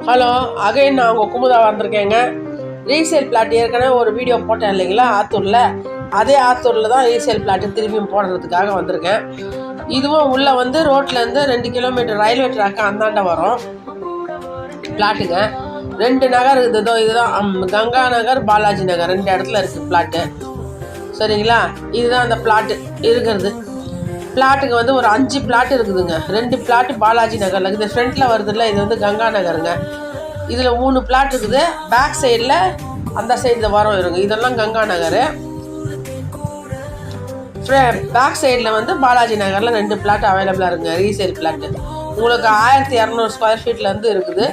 Hello again நான் உங்கள் Kumudha வந்திருக்கேங்க. Resale plot ஏற்கனவே ஒரு வீடியோ போட்டேன் இல்லைங்களா ஆத்தூரில், அதே ஆத்தூரில் தான் ரீசேல் பிளாட்டு திரும்பியும் போடுறதுக்காக வந்திருக்கேன். இதுவும் உள்ளே வந்து ரோட்லேருந்து 2 கிலோமீட்டர் ரயில்வே ட்ராக்கு அந்தாண்ட வரும் பிளாட்டுங்க. 2 நகர் இருக்குது. இதுதான் கங்கா நகர், பாலாஜி நகர் 2 இடத்துல இருக்குது பிளாட்டு. சரிங்களா, இதுதான் அந்த பிளாட்டு இருக்கிறது. பிளாட்டுக்கு வந்து ஒரு 5 பிளாட் இருக்குதுங்க. 2 பிளாட்டு பாலாஜி நகரில் இருக்குது. ஃப்ரண்ட்டில் வருதுல்ல, இது வந்து கங்கா நகருங்க. இதில் 3 பிளாட் இருக்குது. பேக் சைடில் அந்த சைடில் வரும் இருக்குது. இதெல்லாம் கங்கா நகர். பேக் சைடில் வந்து பாலாஜி நகரில் 2 பிளாட் அவைலபிளாக இருக்குங்க. ரீசேல் பிளாட்டு உங்களுக்கு 1200 ஸ்கொயர் ஃபீட்லேருந்து இருக்குது.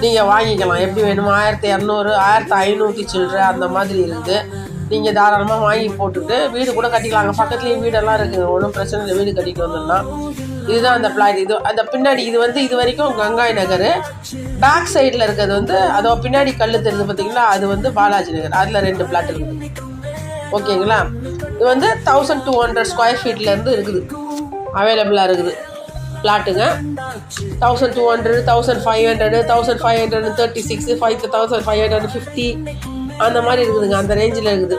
நீங்கள் வாங்கிக்கலாம், எப்படி வேணுமோ. 1200, 1500 சில்லற அந்த மாதிரி இருக்குது. நீங்கள் தாராளமாக வாங்கி போட்டுட்டு வீடு கூட கட்டிக்கலாங்க. பக்கத்துலேயும் வீடெல்லாம் இருக்குது, ஒன்றும் பிரச்சனை இல்லை. வீடு கட்டிட்டு வந்துடலாம். இதுதான் அந்த பிளாட். இது அந்த பின்னாடி இது வந்து இது வரைக்கும் கங்காய் நகர். பேக் சைடில் இருக்கிறது வந்து அதோ பின்னாடி கல் தெரியுது பார்த்தீங்களா, அது வந்து பாலாஜி நகர். அதில் 2 பிளாட் இருக்குது. ஓகேங்களா, இது வந்து 1200 ஸ்கொயர் ஃபீட்லேருந்து இருக்குது, அவைலபிளாக இருக்குது பிளாட்டுங்க. 1200, 1500, 1536, 5550 அந்த மாதிரி இருக்குதுங்க. அந்த ரேஞ்சில் இருக்குது.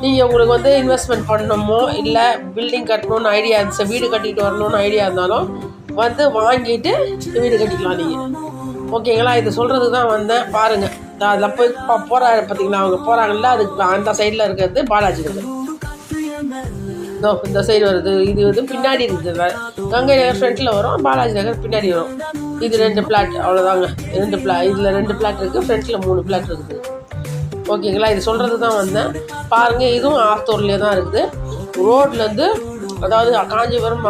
நீங்கள் உங்களுக்கு வந்து இன்வெஸ்ட்மெண்ட் பண்ணணுமோ இல்லை பில்டிங் கட்டணும்னு ஐடியா இருந்துச்சு, வீடு கட்டிட்டு வரணும்னு ஐடியா இருந்தாலும் வந்து வாங்கிட்டு வீடு கட்டிக்கலாம் நீங்கள். ஓகேங்களா, இது சொல்கிறதுக்கு தான் வந்தேன். பாருங்கள், அதில் போய் போகிறாங்க பார்த்தீங்களா, அவங்க போகிறாங்கல்ல, அதுக்கு அந்த சைடில் இருக்கிறது பாலாஜி நகர். இந்த சைடு வருது. இது வந்து பின்னாடி இருக்குது. கங்கை நகர் ஃப்ரண்ட்டில் வரும், பாலாஜி நகர் பின்னாடி வரும். இது 2 பிளாட், அவ்வளோதாங்க. 2 பிளாட், இதில் 2 பிளாட் இருக்குது. ஃப்ரண்ட்டில் 3 பிளாட் இருக்குது. ஓகேங்களா, இது சொல்கிறது தான் வந்தேன். பாருங்கள், இதுவும் ஆத்தூர்லேயே தான் இருக்குது. ரோட்லேருந்து, அதாவது காஞ்சிபுரம்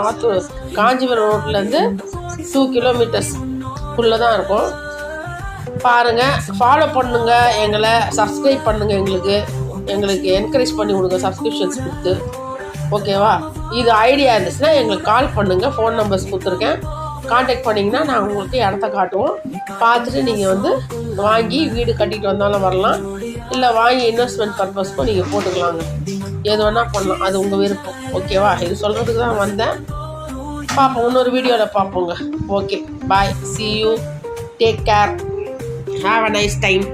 ரோட்லேருந்து 2 கிலோமீட்டர்ஸ்க்குள்ளே தான் இருக்கும். பாருங்கள், ஃபாலோ பண்ணுங்கள், எங்களை சப்ஸ்கிரைப் பண்ணுங்கள். எங்களுக்கு என்கரேஜ் பண்ணி கொடுங்க, சப்ஸ்கிரிப்ஷன்ஸ் கொடுத்து. ஓகேவா, இது ஐடியா இருந்துச்சுன்னா எங்களுக்கு கால் பண்ணுங்கள். ஃபோன் நம்பர்ஸ் கொடுத்துருக்கேன், கான்டாக்ட் பண்ணிங்கன்னா நான் உங்களுக்கு இடத்த காட்டுவோம். பார்த்துட்டு நீங்கள் வந்து வாங்கி வீடு கட்டிட்டு வந்தாலும் வரலாம், இல்லை வாங்கி இன்வெஸ்ட்மெண்ட் பர்பஸ்க்கும் நீங்கள் போட்டுக்கலாங்க. எது வேணால் பண்ணலாம், அது உங்கள் விருப்பம். ஓகேவா, இது சொல்கிறதுக்கு தான் வந்தேன். பார்ப்போம், இன்னொரு வீடியோவில் பார்ப்போங்க. Okay, bye, see you, take care, have a nice time.